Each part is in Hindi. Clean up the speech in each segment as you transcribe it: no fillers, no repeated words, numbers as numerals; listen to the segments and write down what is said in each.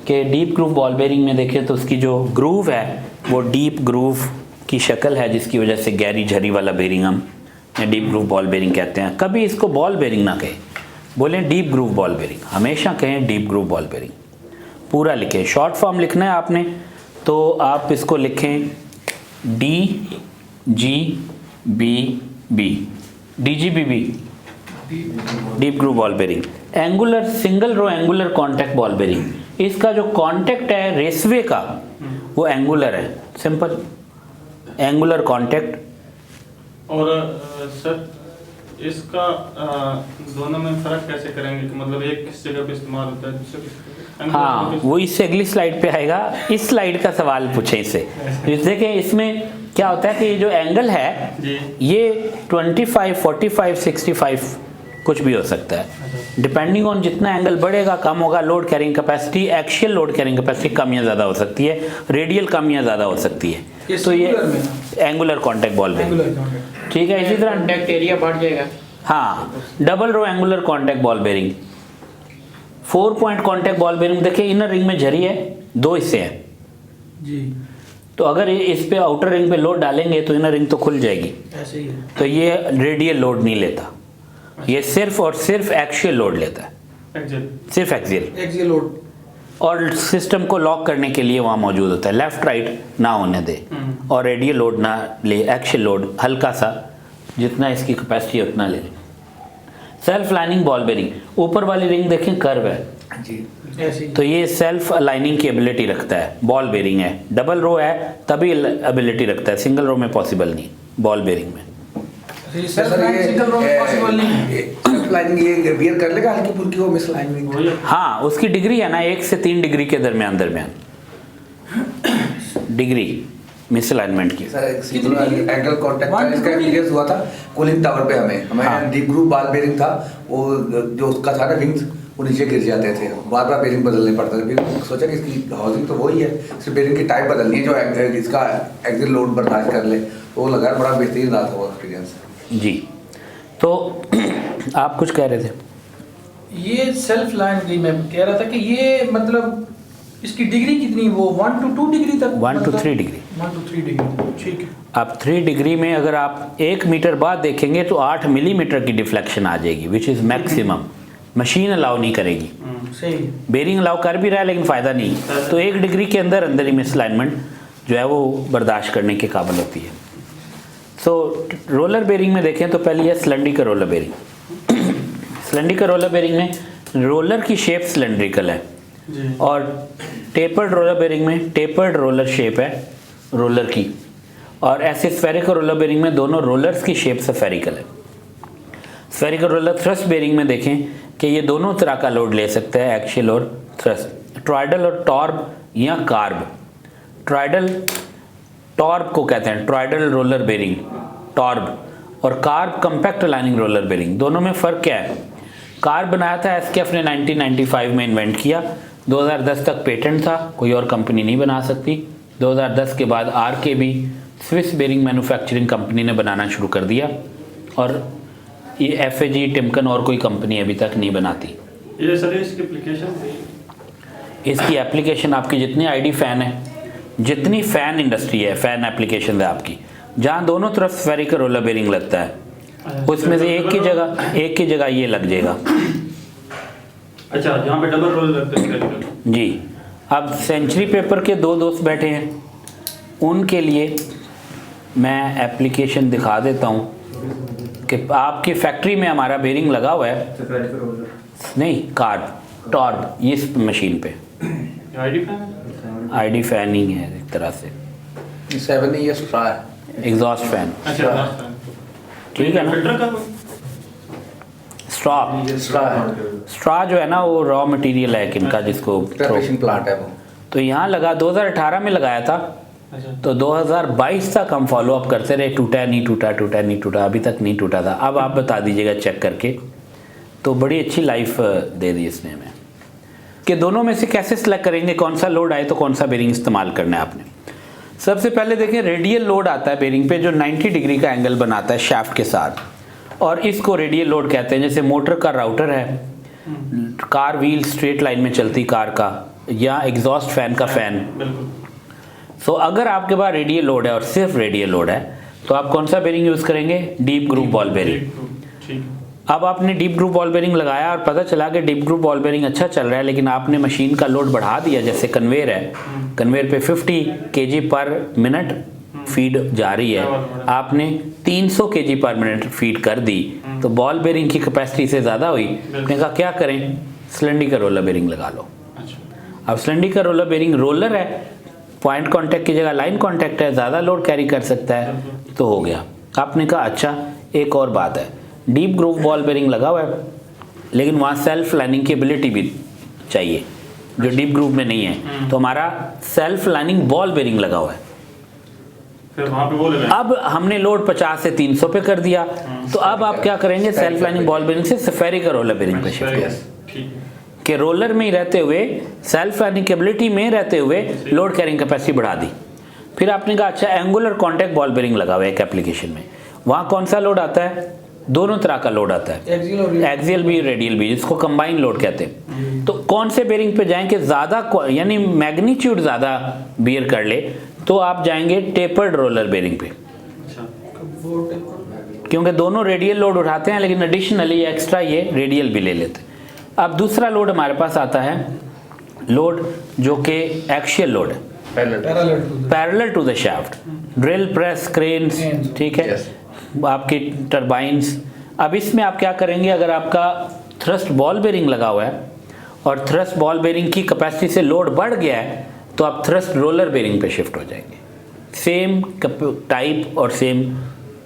कि डीप ग्रूव बॉल बेरिंग में देखें तो उसकी जो ग्रूव है वो डीप ग्रूव की शक्ल है, जिसकी वजह से गहरी झरी वाला बेरिंग हम डीप ग्रूव बॉल बेरिंग कहते हैं। कभी इसको बॉल बेरिंग ना कहें, बोलें डीप ग्रूव बॉल बेरिंग, हमेशा कहें डीप ग्रूव बॉल बेरिंग। पूरा लिखें, शॉर्ट फॉर्म लिखना है आपने तो आप इसको लिखें DGBB, DGBB, deep groove ball bearing. Angular single row angular contact ball bearing, इसका जो कॉन्टैक्ट है रेसवे का वो एंगुलर है, सिंपल एंगुलर कॉन्टैक्ट। और सर इसका दोनों में फर्क कैसे करेंगे कि मतलब एक किस जगह पे इस्तेमाल होता है दूसरे किस? हाँ, वो इससे अगली स्लाइड पे आएगा। इस स्लाइड का सवाल पूछे इससे। देखिए इसमें क्या होता है कि ये जो एंगल है ये 25, 45, 65 कुछ भी हो सकता है, डिपेंडिंग ऑन जितना एंगल बढ़ेगा कम होगा load carrying capacity, axial load carrying capacity कम या ज़्यादा हो सकती है, रेडियल कम या ज़्यादा हो सकती है। तो ये एंगुलर कॉन्टैक्ट बॉल बेरिंग, ठीक है। इसी तरह कॉन्टैक्ट एरिया बढ़ जाएगा। हाँ, double row angular contact ball bearing, 4 point contact ball bearing. देखिए इनर रिंग में झरी है, 2 हिस्से हैं जी, तो अगर इस पे आउटर रिंग पे लोड डालेंगे तो इनर रिंग तो खुल जाएगी, ऐसे ही है। तो ये रेडियल लोड नहीं लेता, ये सिर्फ और सिर्फ एक्शियल लोड लेता है, सिर्फ एक्सियल लोड। और सिस्टम को लॉक करने के लिए वहाँ मौजूद होता है, लेफ्ट राइट ना होने दे और रेडियल लोड ना ले, एक्शियल लोड हल्का सा जितना इसकी कैपेसिटी है उतना ले ले। सेल्फ लाइनिंग बॉल बेरिंग, ऊपर वाली रिंग देखें कर्व है जी, ऐसे तो ये सेल्फ अलाइनिंग की एबिलिटी रखता है, बॉल बेरिंग है। डबल रो है तभी एबिलिटी रखता है, सिंगल रो में पॉसिबल नहीं बॉल बेरिंग में। लाइनिंग कर लेगा हल्की फुल्की वो मिस लाइनिंग। हाँ, उसकी डिग्री है ना 1 से 3 डिग्री के दरमियान डिग्री मिस अलाइनमेंट की। सर एंगल कांटेक्ट का इसका एक्सपीरियंस हुआ था कूलिंग टावर पे हमें डीप ग्रूव बॉल बेरिंग था, वो जो उसका था ना विंग्स वो नीचे गिर जाते थे, बार बार बेरिंग बदलने पड़ता था। फिर सोचा कि इसकी हाउसिंग तो वही है, सिर्फ बेरिंग की टाइप बदलनी है जो इसका एक्सियल लोड बर्दाश्त कर ले, तो वो लगा बड़ा बेहतरीन रहा था वो एक्सपीरियंस। जी, तो आप कुछ कह रहे थे? ये सेल्फ लाइन की मैं कह रहा था कि ये मतलब इसकी डिग्री कितनी, वो 1 to 2 डिग्री तक, 1 to 3 डिग्री, 1 to 3 डिग्री, ठीक है। आप 3 डिग्री में अगर आप 1 मीटर बाद देखेंगे तो 8 मिलीमीटर की डिफ्लेक्शन आ जाएगी, which is maximum. Machine allow नहीं करेगी, सही, बेरिंग अलाउ कर भी रहा है लेकिन फ़ायदा नहीं। तो 1 डिग्री के अंदर अंदर ही मिसअलाइनमेंट जो है वो बर्दाश्त करने के काबिल होती है। सो रोलर बेरिंग में देखें तो पहले है cylindrical roller bearing. Cylindrical roller bearing में रोलर की शेप सिलेंड्रिकल है और टेपर्ड रोलर बेरिंग में टेपर्ड रोलर शेप है रोलर की, और ऐसे स्फेरिकल रोलर बेरिंग में दोनों रोलर्स की शेप स्फेरिकल है। स्फेरिकल रोलर थ्रस्ट बेरिंग में देखें कि ये दोनों तरह का लोड ले सकता है, एक्शियल और थ्रस्ट, ट्राइडल और टॉर्ब या कार्ब। ट्राइडल टॉर्ब को कहते हैं ट्राइडल रोलर बेरिंग, टॉर्ब, और CARB compact aligning roller bearing. दोनों में फ़र्क क्या है? कार्ब बनाया था एसकेएफ ने 1995 में इन्वेंट किया, 2010 तक पेटेंट था, कोई और कंपनी नहीं बना सकती। 2010 के बाद RKB Swiss bearing manufacturing company ने बनाना शुरू कर दिया, और ये एफएजी टिम्कन और कोई कंपनी अभी तक नहीं बनाती। ये सर इसकी एप्लीकेशन, इसकी एप्लीकेशन आपकी जितनी आईडी फैन है, जितनी फैन इंडस्ट्री है, फैन एप्लीकेशन है आपकी, जहाँ दोनों तरफ स्फेरिकल रोलर बेरिंग लगता है, उसमें से एक की जगह ये लग जाएगा। अच्छा, जहाँ पे डबल रोल लगते हैं जी। अब सेंचुरी पेपर के 2 दोस्त बैठे हैं, उनके लिए मैं एप्लीकेशन दिखा देता हूँ कि आपकी फैक्ट्री में हमारा बेरिंग लगा हुआ है, नहीं कार्ब टॉर्ब, ये इस मशीन पे आईडी फैन ही है एक तरह से, 7 ये स्ट्रा है, एग्जॉस्ट फैन, ठीक है ना। स्ट्रॉ जो है ना वो रॉ मटेरियल है किनका, जिसको प्लांट है वो, तो यहाँ लगा 2018 में लगाया था, तो 2022 तक हम फॉलो अप करते रहे, टूटा नहीं टूटा, टूटा नहीं टूटा, अभी तक नहीं टूटा था। अब आप बता दीजिएगा चेक करके, तो बड़ी अच्छी लाइफ दे दी इसने हमें। कि दोनों में से कैसे सिलेक्ट करेंगे कौन सा लोड आए तो कौन सा बेरिंग इस्तेमाल करना है आपने। सबसे पहले देखें रेडियल लोड आता है बेरिंग पे, जो 90 डिग्री का एंगल बनाता है शाफ्ट के साथ, और इसको रेडियल लोड कहते हैं। जैसे मोटर का राउटर है, कार व्हील स्ट्रेट लाइन में चलती कार का, या एग्जॉस्ट फैन का फैन। बिल्कुल। सो अगर आपके पास रेडियल लोड है और सिर्फ रेडियल लोड है तो आप कौन सा बेरिंग यूज़ करेंगे? Deep groove ball bearing. ठीक है। अब आपने डीप ग्रूव बॉल बेरिंग लगाया और पता चला कि डीप ग्रूव बॉल बेरिंग अच्छा चल रहा है, लेकिन आपने मशीन का लोड बढ़ा दिया। जैसे कन्वेयर है, कन्वेयर पे 50 kg पर मिनट फीड जा रही है, आपने 300 kg पर मिनट फीड कर दी तो बॉल बेरिंग की कैपेसिटी से ज़्यादा हुई। आपने कहा क्या करें? सिलेंडर रोलर बेरिंग लगा लो। अच्छा। अब सिलेंडर रोलर बेरिंग रोलर है, पॉइंट कांटेक्ट की जगह लाइन कांटेक्ट है, ज़्यादा लोड कैरी कर सकता है, तो हो गया। आपने कहा अच्छा एक और बात है, डीप ग्रूव बॉल बेरिंग लगा हुआ है लेकिन वहाँ सेल्फ लाइनिंग की एबिलिटी भी चाहिए जो डीप ग्रूव में नहीं है, तो हमारा सेल्फ लाइनिंग बॉल बेरिंग लगा हुआ है। फिर वहाँ पे वो लगाएं। अब हमने लोड 50 से 300 पे कर दिया, तो अब आप क्या करेंगे? सेल्फ लाइनिंग बॉल बेरिंग से स्फेरिकल रोलर बेरिंग पे शिफ्ट करेंगे ठीक है। कि रोलर में ही रहते हुए, सेल्फ लाइनिंग कैपेबिलिटी में रहते हुए लोड कैरिंग कैपेसिटी बढ़ा दी। फिर आपने कहा अच्छा एंगुलर कॉन्टैक्ट बॉल बेरिंग लगा हुआ है एक एप्लीकेशन में, वहाँ कौन सा लोड आता है? दोनों तरह का लोड आता है, एक्सियल भी रेडियल भी, जिसको कंबाइन लोड कहते हैं। तो कौन से बेरिंग पे जाएंगे? ज़्यादा यानी मैग्नीट्यूड ज़्यादा बियर कर ले तो आप जाएंगे टेपर्ड रोलर बेरिंग पे, क्योंकि दोनों रेडियल लोड उठाते हैं लेकिन एडिशनली एक्स्ट्रा ये रेडियल भी ले लेते हैं। अब दूसरा लोड हमारे पास आता है लोड जो कि एक्शियल लोड है, parallel to the shaft, drill press cranes, ठीक है, आपके टरबाइंस। अब इसमें आप क्या करेंगे? अगर आपका थ्रस्ट बॉल बेरिंग लगा हुआ है और थ्रस्ट बॉल बेरिंग की कैपेसिटी से लोड बढ़ गया है तो आप थ्रस्ट रोलर बेरिंग पे शिफ्ट हो जाएंगे। सेम टाइप और सेम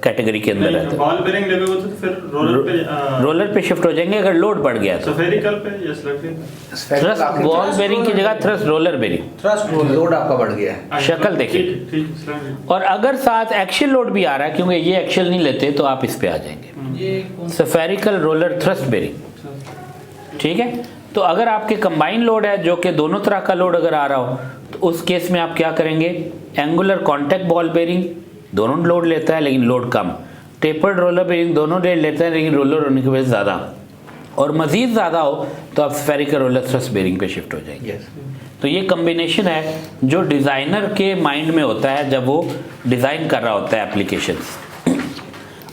कैटेगरी के अंदर रहते हैं। बॉल बेरिंग लगे हुए तो फिर रोलर पे शिफ्ट हो जाएंगे अगर लोड बढ़ गया तो। स्फेरिकल पे या सिलेंडर? थ्रस्ट बॉल बेरिंग की जगह thrust roller bearing, thrust load आपका बढ़ गया है। शक्ल देखिए। ठीक। और अगर साथ एक्शियल लोड भी आ रहा है, क्योंकि ये एक्शियल नहीं लेते, तो आप इस पे आ जाएंगे, ये स्फेरिकल रोलर थ्रस्ट बेरिंग। ठीक है, तो अगर आपके कंबाइन लोड है जो कि दोनों तरह का लोड अगर आ रहा हो तो उस केस में आप क्या करेंगे? एंगुलर कॉन्टैक्ट बॉल बेरिंग दोनों लोड लेता है लेकिन लोड कम, टेपर्ड रोलर बेरिंग दोनों लोड लेता है लेकिन रोलर होने की वजह से ज़्यादा, और मज़ीद ज़्यादा हो तो आप स्फेरिकल रोलर थ्रस्ट बेरिंग पे शिफ्ट हो जाएंगे। तो ये कम्बिनेशन है जो डिज़ाइनर के माइंड में होता है जब वो डिज़ाइन कर रहा होता है एप्लीकेशंस।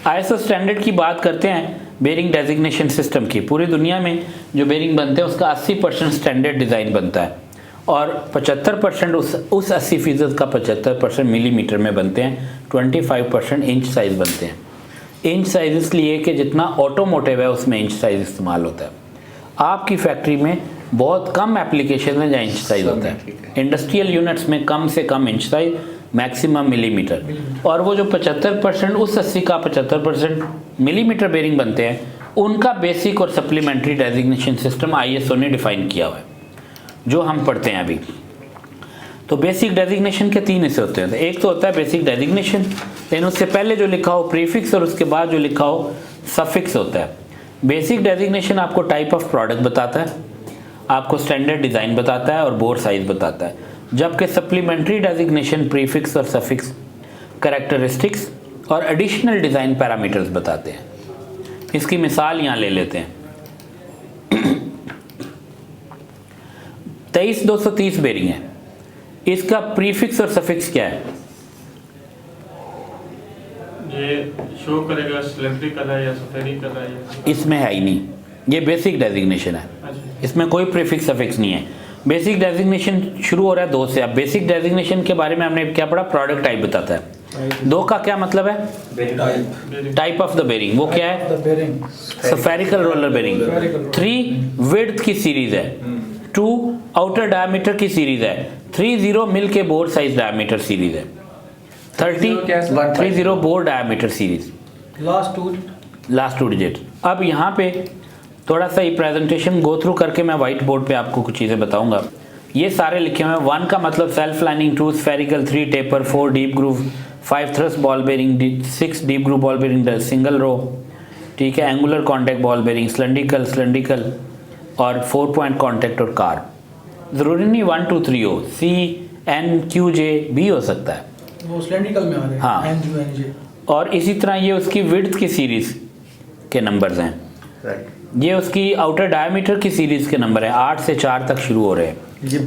ISO स्टैंडर्ड की बात करते हैं बेरिंग डेजिग्नेशन सिस्टम की। पूरी दुनिया में जो बेरिंग बनते हैं उसका 80% स्टैंडर्ड डिज़ाइन बनता है और 75% उस 80% का 75% मिलीमीटर में बनते हैं, 25% इंच साइज़ बनते हैं। इंच साइज़ इसलिए कि जितना ऑटोमोटिव है उसमें इंच साइज़ इस्तेमाल होता है। आपकी फैक्ट्री में बहुत कम एप्लीकेशन है जहाँ इंच साइज़ होता है, इंडस्ट्रियल यूनिट्स में कम से कम इंच साइज़, मैक्सिमम मिलीमीटर। और वो जो 75% उस 80 का 75% मिलीमीटर बेरिंग बनते हैं, उनका बेसिक और सप्लीमेंट्री डेजिग्नेशन सिस्टम ISO ने डिफ़ाइन किया हुआ है जो हम पढ़ते हैं अभी। तो बेसिक डेजिग्नेशन के 3 हिस्से होते हैं। एक तो होता है बेसिक डेजिग्नेशन, लेकिन उससे पहले जो लिखा हो प्रीफिक्स और उसके बाद जो लिखा हो सफिक्स होता है। बेसिक डेजिग्नेशन आपको टाइप ऑफ प्रोडक्ट बताता है, आपको स्टैंडर्ड डिज़ाइन बताता है और बोर साइज़ बताता है, जबकि सप्लीमेंट्री डेजिग्नेशन प्रीफिक्स और सफिक्स कैरेक्टरिस्टिक्स और एडिशनल डिज़ाइन पैरामीटर्स बताते हैं। इसकी मिसाल यहाँ ले लेते हैं। 23230 बेरिंग है, इसका प्रीफिक्स और सफिक्स क्या है? ये शो करेगा सिलेंड्रिकल है या स्फेरिकल है या? इसमें है ही नहीं, ये बेसिक डेजिग्नेशन है, इसमें कोई प्रीफिक्स सफिक्स नहीं है। बेसिक डेजिग्नेशन शुरू हो रहा है 2 से। अब बेसिक डेजिग्नेशन के बारे में हमने क्या पढ़ा? प्रोडक्ट टाइप बताता है। 2 का क्या मतलब है? Type of the bearing. वो क्या है? Spherical roller bearing. 3 विड्थ की सीरीज है, 2 आउटर डायमीटर की सीरीज है, 30 मिल के बोर साइज डायमीटर सीरीज है, 30 bore diameter series, last 2 digit. अब यहाँ पे थोड़ा सा ये प्रेजेंटेशन गो थ्रू करके मैं व्हाइट बोर्ड पे आपको कुछ चीज़ें बताऊंगा। ये सारे लिखे हुए हैं। 1 का मतलब self lining, 2 spherical, 3 taper, 4 deep groove, 5 thrust ball bearing, 6 deep groove ball bearing single row, ठीक है, angular contact ball bearing, cylindrical और 4 पॉइंट कॉन्टैक्ट और कार्ब। ज़रूरी नहीं 1 2 3 हो, CNQJ भी हो सकता है, वो सिलेंड्रिकल में आ रहे हैं। हाँ। NJ। और इसी तरह ये उसकी विड्थ की सीरीज़ के नंबर्स हैं, ये उसकी आउटर डायमीटर की सीरीज़ के नंबर है, 8 से 4 तक शुरू हो रहे हैं। ये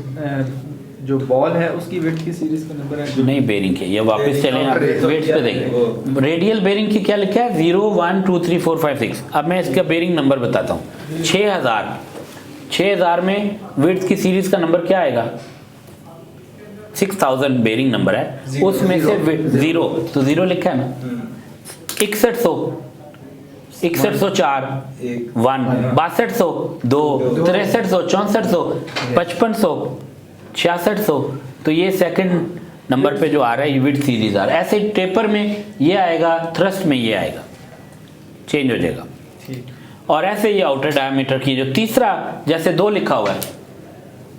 जो बॉल है उसकी वेट की सीरीज का नंबर है नहीं बेरिंग के, ये वापस चले आप वेट्स पे देखें। रेडियल बेरिंग की क्या लिखा है 0 1 2 3 4 5 6। अब मैं इसका बेरिंग नंबर बताता हूँ। 6000 में वेट्स की सीरीज का नंबर क्या आएगा 6000 बेरिंग नंबर है, उसमें से 0 तो 0 लिखा है ना। 6100 6104 1 6200 2 6300 6400 5500 6600। तो ये सेकंड नंबर पे जो आ रहा है विड्थ सीरीज आ रहा है। ऐसे टेपर में ये आएगा, थ्रस्ट में ये आएगा, चेंज हो जाएगा। और ऐसे ये आउटर डायमीटर की जो तीसरा जैसे 2 लिखा हुआ है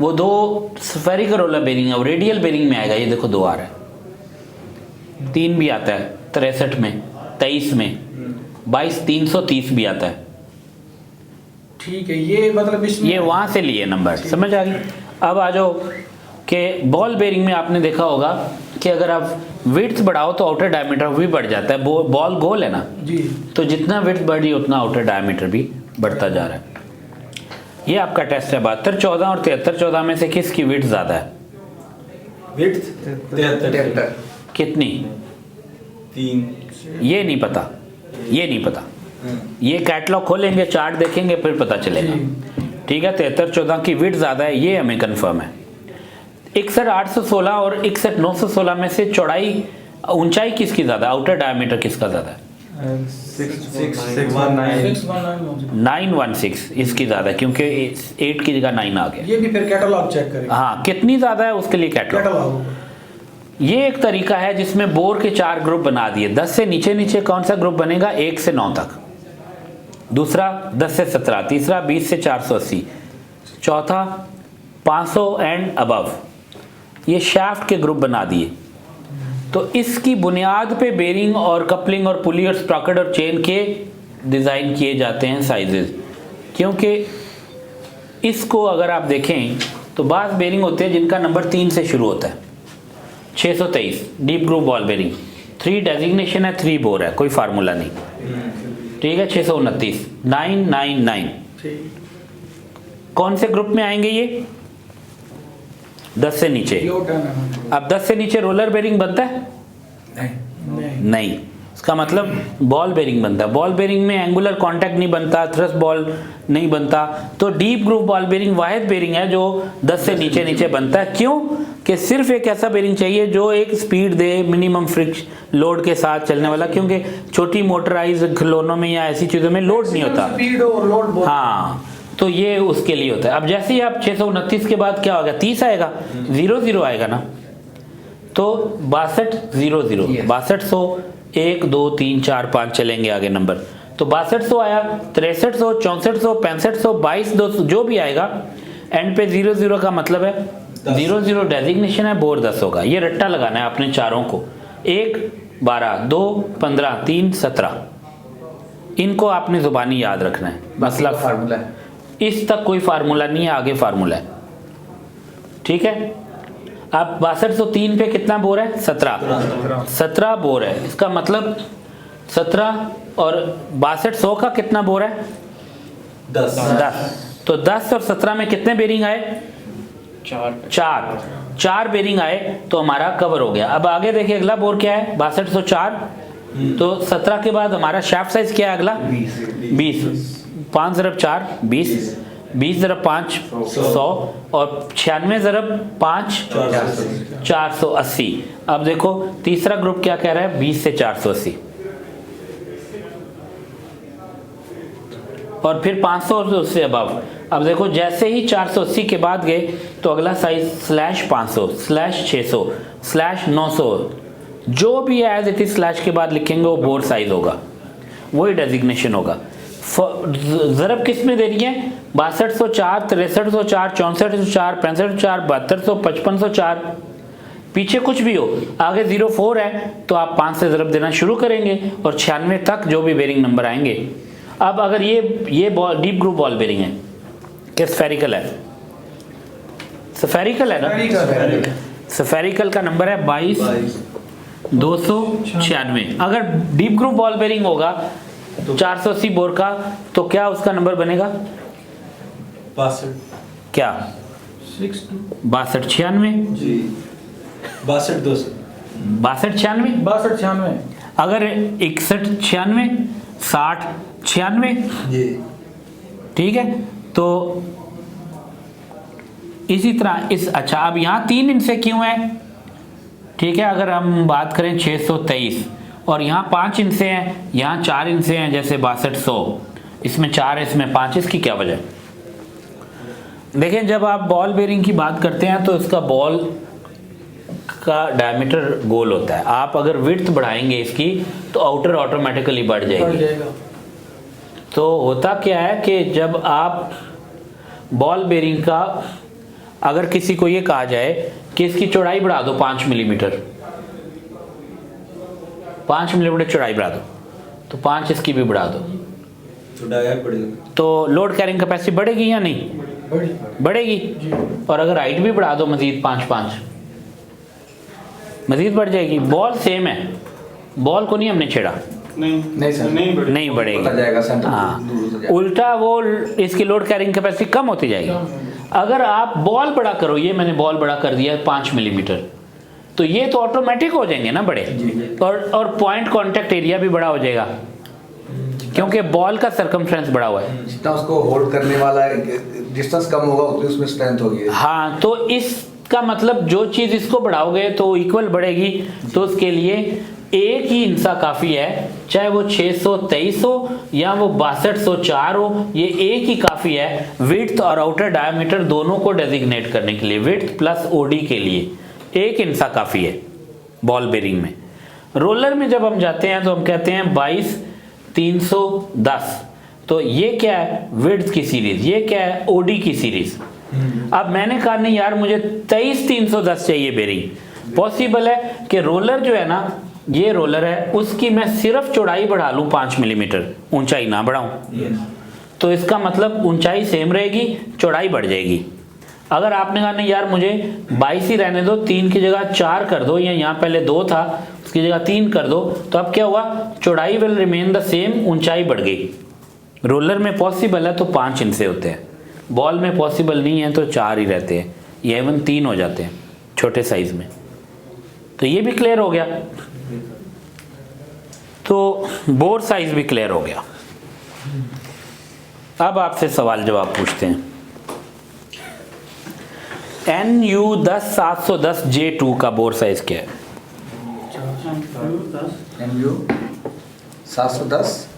वो 2 स्फेरिकल रोलर बेरिंग है, और रेडियल बेरिंग में आएगा। ये देखो 2 आ रहा है, 3 भी आता है 63 में, 23 में, 22 330 भी आता है। ठीक है, ये मतलब इसमें ये वहां से लिए नंबर, समझ आ गई। अब आ जाओ कि बॉल बेरिंग में आपने देखा होगा कि अगर आप विड्थ बढ़ाओ तो आउटर डायमीटर भी बढ़ जाता है। बॉल गोल है ना जी, तो जितना विड्थ बढ़ी उतना आउटर डायमीटर भी बढ़ता जा रहा है। ये आपका टेस्ट है 72 14 और 73 14 में से किसकी विड्थ ज्यादा है? विड्थ 73 कितनी? 3 ये नहीं पता, ये नहीं पता। ये कैटलॉग खोलेंगे, चार्ट देखेंगे, फिर पता चलेगा। ठीक है, 73 14 की विड्थ ज्यादा है, ये हमें कंफर्म है। 61 816 और 61 916 में से चौड़ाई ऊंचाई किसकी ज्यादा, आउटर डायमीटर किसका ज्यादा है? 916 इसकी ज्यादा है, क्योंकि 8 की जगह 9 आ गया। ये भी फिर कैटलॉग चेक करें। हाँ, कितनी ज्यादा है उसके लिए कैटलॉग। ये एक तरीका है जिसमें बोर के 4 ग्रुप बना दिए। 10 से नीचे नीचे कौन सा ग्रुप बनेगा? 1 से 9 तक। दूसरा 10 से 17, तीसरा 20 से 480, चौथा 500 एंड अबव। ये शाफ्ट के ग्रुप बना दिए। तो इसकी बुनियाद पे बेरिंग और कपलिंग और पुली और स्प्रॉकेट और चेन के डिज़ाइन किए जाते हैं साइजेस। क्योंकि इसको अगर आप देखें तो बाज़ बेरिंग होते हैं जिनका नंबर 3 से शुरू होता है। 623 deep groove ball bearing, 3 designation है, 3 बोर है, कोई फार्मूला नहीं। ठीक है, 629 999 कौन से ग्रुप में आएंगे ये? 10 से नीचे। अब 10 से नीचे रोलर बेरिंग बनता है? नहीं। इसका मतलब बॉल बेरिंग बनता है। बॉल बेरिंग में एंगुलर कांटेक्ट नहीं बनता, थ्रस्ट बॉल नहीं बनता। तो डीप ग्रूव बॉल बेरिंग वाहिद बेरिंग है जो 10 से नीचे नीचे बनता है। क्यों? कि सिर्फ एक ऐसा बेरिंग चाहिए जो एक स्पीड दे मिनिमम फ्रिक्शन लोड के साथ चलने वाला, क्योंकि छोटी मोटराइज खिलौनों में या ऐसी चीज़ों में लोड नहीं होता। स्पीड और लोड। हाँ, तो ये उसके लिए होता है। अब जैसे ही आप 629 के बाद क्या होगा? 30 आएगा, 00 आएगा ना। तो 62 00 6200 1 2 3 4 5 चलेंगे आगे नंबर। तो 6200 आया, 6300 6400 6500 2200 जो भी आएगा एंड पे 00 का मतलब है 00 डेजिग्नेशन है, बोर 10 होगा। ये रट्टा लगाना है आपने चारों को, 1 12 2 15 3 17। इनको आपने जुबानी याद रखना है। मसला फार्मूला है, इस तक कोई फार्मूला नहीं है, आगे फार्मूला है। ठीक है, अब 6203 पे कितना बोर है? 17 बोर है। इसका मतलब 17 और 6200 का कितना बोर है? 10। तो 10 और 17 में कितने बेरिंग आए? 4 बेरिंग आए तो हमारा कवर हो गया। अब आगे देखिए अगला बोर क्या है? 6204। तो 17 के बाद हमारा शाफ्ट साइज क्या है अगला? 20। 5 ज़रब 4 20, 20 ज़रब 5 100 और 96 ज़रब 5 480। अब देखो तीसरा ग्रुप क्या कह रहा है? 20 से 480 और फिर 500 और उससे अबव। अब देखो जैसे ही 480 के बाद गए तो अगला साइज /500 /600 /900 जो भी है एज इट इज स्लैश के बाद लिखेंगे वो बोर साइज होगा, वही डेजिग्नेशन होगा। ज़रब किस में दे रही है? 6204 6304 6404 6504 7200 5504। पीछे कुछ भी हो, आगे 04 है तो आप 5 से ज़रब देना शुरू करेंगे और 96 तक जो भी बेरिंग नंबर आएंगे। अब अगर ये ball deep groove ball bearing है कि स्फेरिकल है? स्फेरिकल है ना। स्फेरिकल का नंबर है 22296। अगर डीप ग्रूव बॉल बेरिंग होगा 480 बोर का तो क्या उसका नंबर बनेगा? 62 क्या 62 96 जी 62 200 62 96 62 96 अगर 61 96 60 96 जी ठीक है। तो इसी तरह इस अच्छा अब यहाँ 3 इंचे क्यों है, ठीक है। अगर हम बात करें 623 और यहाँ 5 इंचे हैं, यहाँ 4 इंचे हैं, जैसे 6200, इसमें 4 है इसमें 5, इसकी क्या वजह है? देखें जब आप बॉल बेरिंग की बात करते हैं तो इसका बॉल का डायमीटर गोल होता है। आप अगर विड्थ बढ़ाएंगे इसकी तो आउटर ऑटोमेटिकली बढ़ बढ़ जाएगी। जाएगा। तो होता क्या है कि जब आप बॉल बेरिंग का अगर किसी को ये कहा जाए कि इसकी चौड़ाई बढ़ा दो 5 मिलीमीटर, 5 मिलीमीटर चौड़ाई बढ़ा दो, तो 5 इसकी भी बढ़ा दो, तो डायरेक्ट पड़ेगा तो लोड कैरिंग कैपेसिटी बढ़ेगी या नहीं? बढ़ेगी। और अगर हाइट भी बढ़ा दो मजीद 5 मजीद बढ़ जाएगी। बॉल सेम है, बॉल को नहीं हमने छेड़ा, नहीं सर, नहीं बढ़ेगी। नहीं बढ़ेगी। होता जाएगा सेंटर हाँ, दूर होता जाएगा। उल्टा वो इसकी लोड कैरिंग कैपेसिटी कम होती जाएगी। अगर आप बॉल बड़ा करो, ये मैंने बॉल बड़ा कर दिया 5 मिलीमीटर, तो ये तो ऑटोमेटिक हो जाएंगे ना बड़े, और पॉइंट कांटेक्ट एरिया भी बड़ा हो जाएगा क्योंकि बॉल का सर्कमफ्रेंस बड़ा हुआ है। जितना उसको होल्ड करने वाला डिस्टेंस कम होगा उतनी उसमें स्ट्रेंथ होगी। हाँ, तो इसका मतलब जो चीज़ इसको बढ़ाओगे तो इक्वल बढ़ेगी, तो उसके लिए एक ही इंसा काफ़ी है, चाहे वो 623 हो या वो 6204 हो, ये एक ही काफ़ी है विड्थ और आउटर डायमीटर दोनों को डेजिग्नेट करने के लिए। विड्थ प्लस ओडी के लिए एक इंसा काफ़ी है बॉल बेरिंग में। रोलर में जब हम जाते हैं तो हम कहते हैं 22310, तो ये क्या है? विड्थ की सीरीज। ये क्या है? ओडी की सीरीज। अब मैंने कहा नहीं यार मुझे 23310 चाहिए बेरिंग। पॉसिबल है कि रोलर जो है ना, ये रोलर है, उसकी मैं सिर्फ चौड़ाई बढ़ा लूं 5 मिलीमीटर, ऊंचाई ना बढ़ाऊं, तो इसका मतलब ऊंचाई सेम रहेगी, चौड़ाई बढ़ जाएगी। अगर आपने कहा नहीं यार मुझे 22 ही रहने दो, 3 की जगह 4 कर दो, या यहाँ पहले 2 था उसकी जगह 3 कर दो, तो अब क्या हुआ? चौड़ाई विल रिमेन द सेम, ऊंचाई बढ़ गई। रोलर में पॉसिबल है तो 5 इंच से होते हैं, बॉल में पॉसिबल नहीं है तो 4 ही रहते हैं, या इवन 3 हो जाते हैं छोटे साइज में। तो ये भी क्लियर हो गया, तो बोर साइज भी क्लियर हो गया। अब आपसे सवाल जवाब पूछते हैं। NU10710 J2 का बोर साइज क्या है? MU 710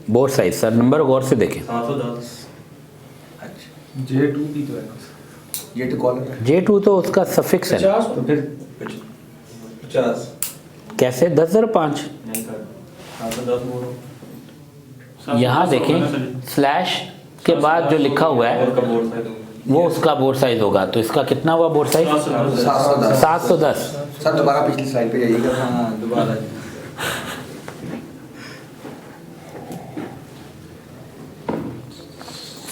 bore size sir, number गौर से देखें। 710 अच्छा J2 की तो है ना। ये तो कॉलर है। J2 तो उसका सफिक्स है, 50 तो फिर 50 कैसे 1005? नहीं कर 710 बोलो यहाँ देखें स्लैश के बाद जो लिखा हुआ है और का बोर्ड साइड वो उसका बोर साइज होगा, तो इसका कितना हुआ बोर साइज? 710। सर दोबारा पिछली स्लाइड पे जाइएगा। हाँ दोबारा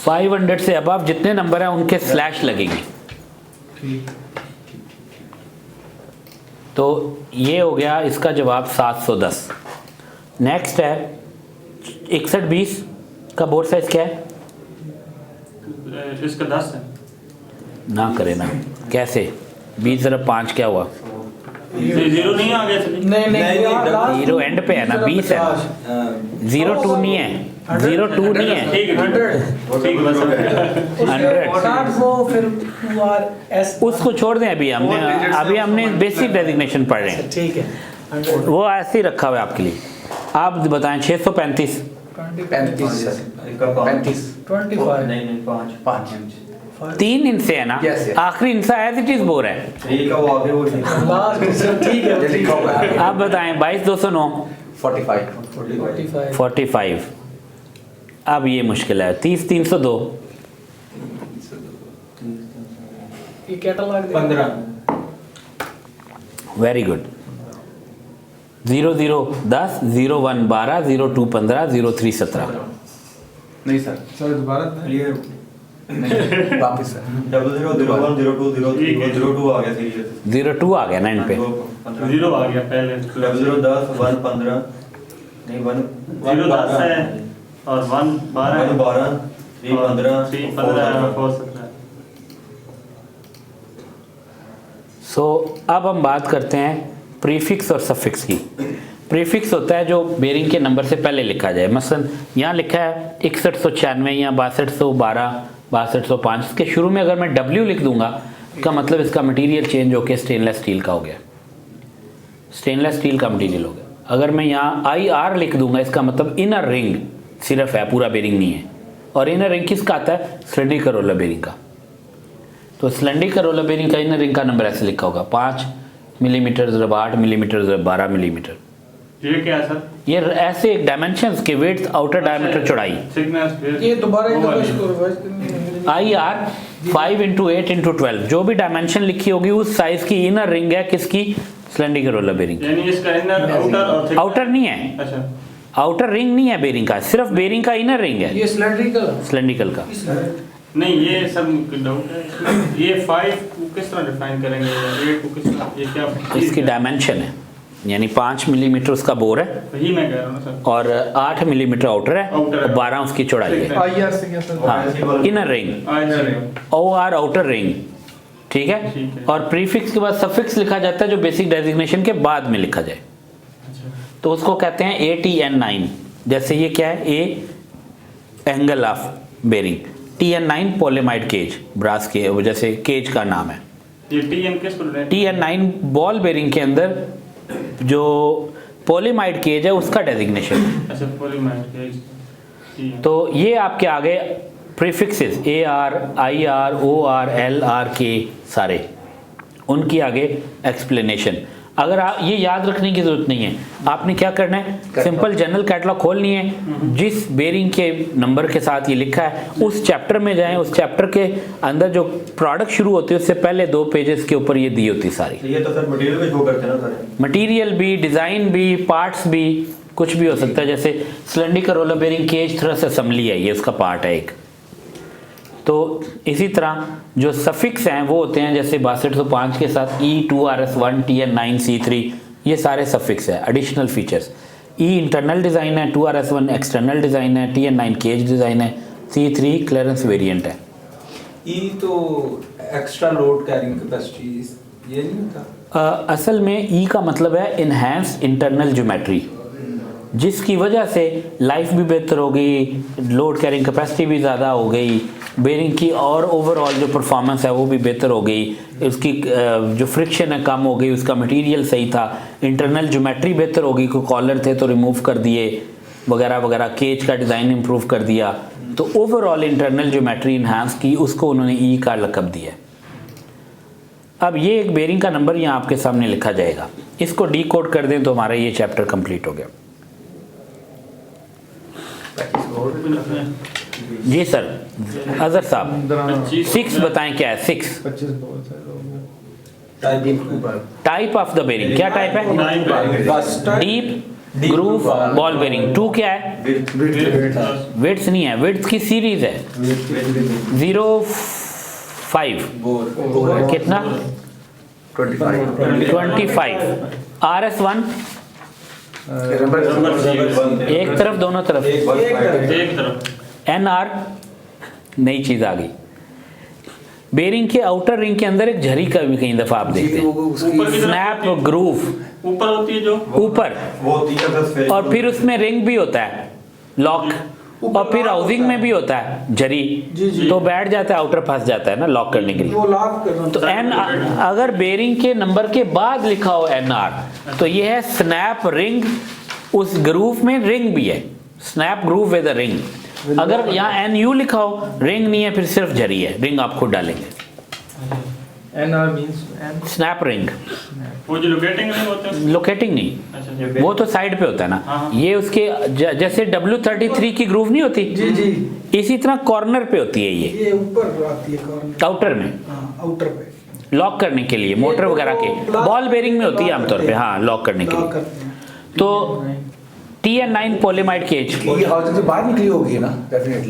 500 से अबव जितने नंबर हैं उनके स्लैश लगेंगे। तो ये हो गया इसका जवाब 710। नेक्स्ट है 6120 का बोर्ड साइज क्या है? इसका 10 है। ना करे ना, कैसे 20 ज़रा 5 क्या हुआ? जीरो नहीं आ गया नहीं जीरो एंड पे है ना, 20 है ना, 02 नहीं है, 02 नहीं है, ठीक है 100। वो फिर एस उसको छोड़ दें, अभी हमने बेसिक डेजिग्नेशन पढ़ रहे हैं, ठीक है। वो ऐसे ही रखा हुआ है आपके लिए। आप बताएं 635। 35 सर, 35 25 नहीं 5 3 इंच है ना, Yes, yes. आखिरी inch as it is bore है। ठीक है वो आगे वो ठीक है लास्ट ठीक ये है लिखा हुआ है आप बताएं 22209 45 45। अब ये मुश्किल है 30302। ये कैटलॉग 15 वेरी गुड। 0010 01 12 02 15 03 17। नहीं सर, सर दोबारा क्लियर वापस सर 0001 02 03 02 आ गया सीरीज 02 आ गया ना इन पे। जीरो आ गया पहले। 0010 1 15 नहीं वन 0-10 है और 1-12 है 12 3-15 3-15 4-17 सो अब हम बात करते हैं प्रीफिक्स और सफिक्स की। प्रीफिक्स होता है जो बेरिंग के नंबर से पहले लिखा जाए। मसलन यहाँ लिखा है 6196 या 6212 6205, इसके शुरू में अगर मैं W लिख दूंगा इसका मतलब इसका मटेरियल चेंज होकर स्टेनलेस स्टील का हो गया, स्टेनलेस स्टील का मटेरियल हो गया। अगर मैं यहाँ IR लिख दूंगा इसका मतलब इनर रिंग सिर्फ है, पूरा बेरिंग नहीं है। और इनर रिंग किसका आता है? सिलेंडरिकल रोलर बेरिंग का। तो सिलेंडरिकल रोलर बेरिंग का इनर रिंग का नंबर ऐसे लिखा होगा 5 मिलीमीटर 8 मिलीमीटर 12 मिलीमीटर। ये क्या है सर? ये ऐसे डायमेंशंस के वेट्स, आउटर डायमीटर, चौड़ाई। थिकनेस ये दोबारा एक दफा इसको रिवाइज करनी है। IR 5 × 8 × 12 जो भी डायमेंशन लिखी होगी उस साइज की इनर रिंग है किसकी? Cylindrical roller bearing. यानी इसका इनर आउटर और thickness- आउटर नहीं है, अच्छा आउटर रिंग नहीं है बेरिंग का, सिर्फ बेरिंग का इनर रिंग है ये सिलेंड्रिकल सिलेंडरिकल का। नहीं, ये सब डाउट है इसमें। ये 5 को किस तरह डिफाइन करेंगे या 8 को किस तरह, ये क्या चीज़ इसकी है? डायमेंशन है, यानी 5 मिलीमीटर उसका बोर है वही मैं कह रहा हूँ ना सर। और 8 मिलीमीटर आउटर है आउटर है। और 12 उसकी चौड़ाई है। IR से क्या सर? हाँ, इनर रिंग, अच्छा OR आउटर रिंग, ठीक है। ठीक है। और प्रीफिक्स के बाद सफिक्स लिखा जाता है जो बेसिक डेजिग्नेशन के बाद में लिखा जाए, अच्छा तो उसको कहते हैं ATN9। जैसे ये क्या है? A angle of bearing, TN9 polyamide cage, brass के जैसे केज का नाम है। ये TN किस को ले? TN9 बॉल बेरिंग के अंदर जो पॉलीमाइड केज है उसका डेजिग्नेशन है। अच्छा पॉलीमाइड केज TN। तो ये आपके आगे prefixes AR IR OR LR के सारे, उनकी आगे एक्सप्लेनेशन। अगर आप ये याद रखने की जरूरत नहीं है, आपने क्या करना है, सिंपल जनरल कैटलॉग खोलनी है, जिस बेरिंग के नंबर के साथ ये लिखा है उस चैप्टर में जाएं, उस चैप्टर के अंदर जो प्रोडक्ट शुरू होती है उससे पहले 2 पेजेस के ऊपर ये दी होती सारी। ये तो सर मटेरियल भी शो करते हैं ना सर। मटेरियल भी, डिज़ाइन भी, पार्ट्स भी, कुछ भी हो सकता है। जैसे cylindrical roller bearing cage thrust assembly है, ये उसका पार्ट है एक। तो इसी तरह जो सफिक्स हैं वो होते हैं जैसे 6205 के साथ E2RS1 TN9 C3, ये सारे सफिक्स है, additional features. E internal design है, 2RS1 एक्सटर्नल डिज़ाइन है, TN9 केज डिज़ाइन है, C3 क्लियरेंस वेरिएंट है। ई तो एक्स्ट्रा लोड कैरिंग कैपेसिटी ये नहीं होता? असल में E का मतलब है इन्हेंस्ड इंटरनल ज्योमेट्री, जिसकी वजह से लाइफ भी बेहतर हो गई, लोड कैरिंग कैपेसिटी भी ज़्यादा हो गई, बेरिंग की और ओवरऑल जो परफॉर्मेंस है वो भी बेहतर हो गई, उसकी जो फ्रिक्शन है कम हो गई, उसका मटेरियल सही था, इंटरनल ज्योमेट्री बेहतर हो गई, कोई कॉलर थे तो रिमूव कर दिए वगैरह वगैरह, केज का डिज़ाइन इम्प्रूव कर दिया, तो ओवरऑल इंटरनल ज्योमेट्री इन्हांस की, उसको उन्होंने ई का लक़ब दिया। अब ये एक बेरिंग का नंबर यहाँ आपके सामने लिखा जाएगा, इसको डिकोड कर दें तो हमारा ये चैप्टर कंप्लीट हो गया। जी सर, अजहर साहब 6 बताएं क्या है? 6 25 बॉल सर हो गया। टाइप ऑफ द बेरिंग, क्या टाइप है? Deep groove ball bearing. 2 क्या है? विड्थ नहीं है, विड्थ की सीरीज है 0.5 कितना? 25। RS1 एक तरफ दोनों तरफ, एक तरफ। NR नई चीज आ गई। बेरिंग के आउटर रिंग के अंदर एक झरी का भी कई दफा आप देखते हैं, ऊपर की तरफ स्नैप ग्रूव ऊपर होती है जो ऊपर, वो 3 और फिर उसमें रिंग भी होता है लॉक, और फिर हाउसिंग में भी होता है झरी, तो बैठ जाता है, आउटर फंस जाता है ना लॉक करने के लिए। वो लॉक करना तो एन अगर बेरिंग के नंबर के बाद लिखा हो NR तो ये है स्नैप रिंग, उस ग्रूव में रिंग भी है, snap groove with a ring. अगर यहाँ NU लिखा हो, रिंग नहीं है, फिर सिर्फ झरी है, रिंग आप खुद डालेंगे। NR means N snap ring, वो जो लोकेटिंग रिंग होते हैं। लोकेटिंग नहीं, अच्छा वो तो साइड पे होता है ना। हाँ। ये उसके जैसे W33 की ग्रूव नहीं होती, जी जी, इसी तरह कॉर्नर पे होती है ये ऊपर आती है कॉर्नर, आउटर में, आउटर पे लॉक करने के लिए, मोटर वगैरह के। बॉल बेरिंग में होती है आमतौर पे, हाँ, लॉक करने के लॉक लिए। करते हैं। तो TN9 पॉलीमाइड केज, ये हाउसिंग से बाहर निकली होगी ना डेफिनेटली।